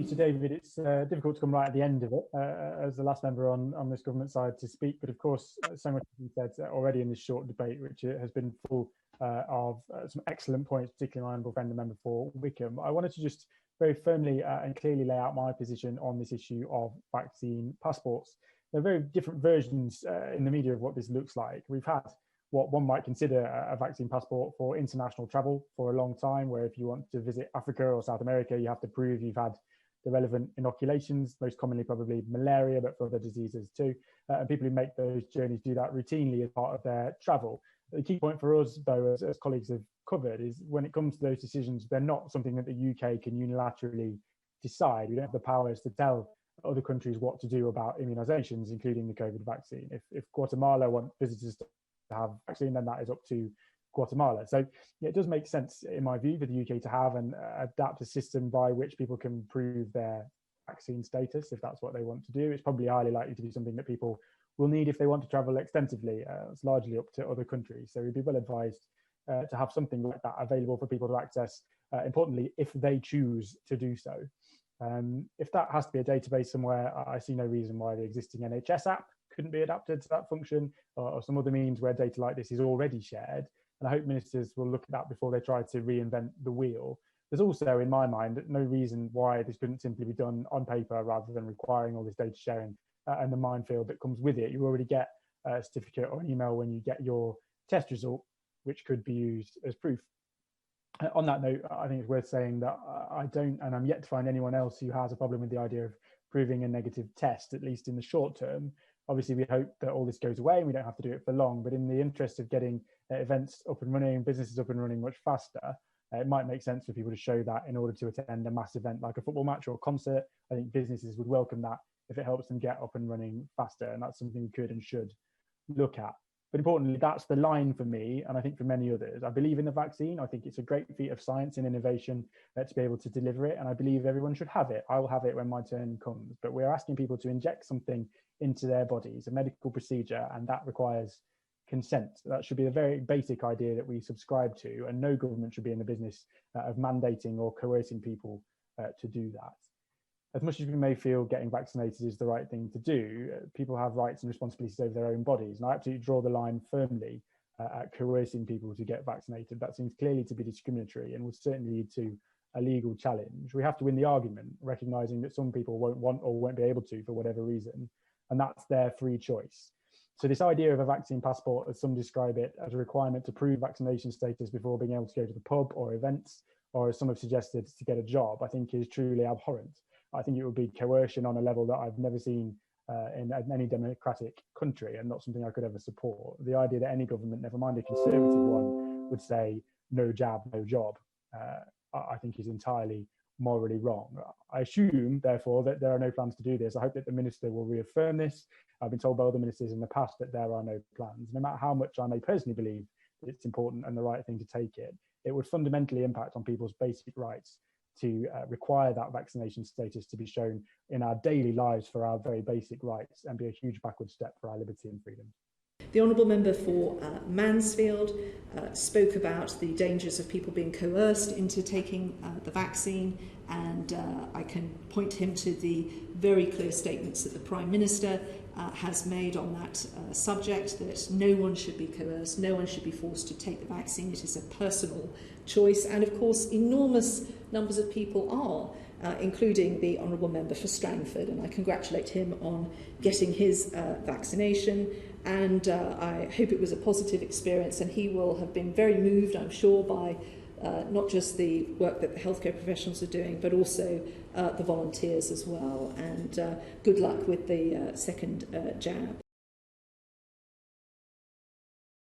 to David. It's difficult to come right at the end of it as the last member on this government side to speak, but of course so much has been said already in this short debate, which has been full of some excellent points, particularly my honourable friend, the member for Wickham. I wanted to just very firmly and clearly lay out my position on this issue of vaccine passports. There are very different versions in the media of what this looks like. We've had what one might consider a vaccine passport for international travel for a long time, where if you want to visit Africa or South America, you have to prove you've had the relevant inoculations, most commonly probably malaria, but for other diseases too. And people who make those journeys do that routinely as part of their travel. The key point for us, though, as colleagues have covered, is when it comes to those decisions, they're not something that the UK can unilaterally decide. We don't have the powers to tell other countries what to do about immunisations, including the COVID vaccine. If Guatemala want visitors to have vaccine, then that is up to Guatemala. So yeah, it does make sense, in my view, for the UK to have and adapt a system by which people can prove their vaccine status, if that's what they want to do. It's probably highly likely to be something that people will need if they want to travel extensively. It's largely up to other countries. So we'd be well advised to have something like that available for people to access, importantly, if they choose to do so. If that has to be a database somewhere, I see no reason why the existing NHS app couldn't be adapted to that function, or some other means where data like this is already shared. And I hope ministers will look at that before they try to reinvent the wheel. There's also, in my mind, no reason why this couldn't simply be done on paper rather than requiring all this data sharing and the minefield that comes with it. You already get a certificate or an email when you get your test result, which could be used as proof. On that note, I think it's worth saying that I don't, and I'm yet to find anyone else who has a problem with the idea of proving a negative test, at least in the short term. Obviously, we hope that all this goes away and we don't have to do it for long, but in the interest of getting events up and running, businesses up and running much faster, it might make sense for people to show that in order to attend a mass event like a football match or a concert. I think businesses would welcome that if it helps them get up and running faster, and that's something we could and should look at. But importantly, that's the line for me, and I think for many others. I believe in the vaccine. I think it's a great feat of science and innovation to be able to deliver it, and I believe everyone should have it. I will have it when my turn comes. But we're asking people to inject something into their bodies, a medical procedure, and that requires consent. That should be a very basic idea that we subscribe to, and no government should be in the business of mandating or coercing people to do that. As much as we may feel getting vaccinated is the right thing to do, people have rights and responsibilities over their own bodies. And I absolutely draw the line firmly at coercing people to get vaccinated. That seems clearly to be discriminatory and would certainly lead to a legal challenge. We have to win the argument, recognising that some people won't want or won't be able to for whatever reason, and that's their free choice. So this idea of a vaccine passport, as some describe it, as a requirement to prove vaccination status before being able to go to the pub or events, or as some have suggested, to get a job, I think is truly abhorrent. I think it would be coercion on a level that I've never seen in any democratic country, and not something I could ever support. The idea that any government, never mind a conservative one, would say no jab, no job, I think is entirely morally wrong. I assume, therefore, that there are no plans to do this. I hope that the minister will reaffirm this. I've been told by other ministers in the past that there are no plans. No matter how much I may personally believe that it's important and the right thing to take it, it would fundamentally impact on people's basic rights to require that vaccination status to be shown in our daily lives for our very basic rights, and be a huge backward step for our liberty and freedom. The Honourable Member for Mansfield spoke about the dangers of people being coerced into taking the vaccine, and I can point him to the very clear statements that the Prime Minister has made on that subject, that no one should be coerced, no one should be forced to take the vaccine. It is a personal choice, and of course enormous numbers of people are, including the Honourable Member for Strangford, and I congratulate him on getting his vaccination, and I hope it was a positive experience, and he will have been very moved, I'm sure, by not just the work that the healthcare professionals are doing, but also the volunteers as well, and good luck with the second jab.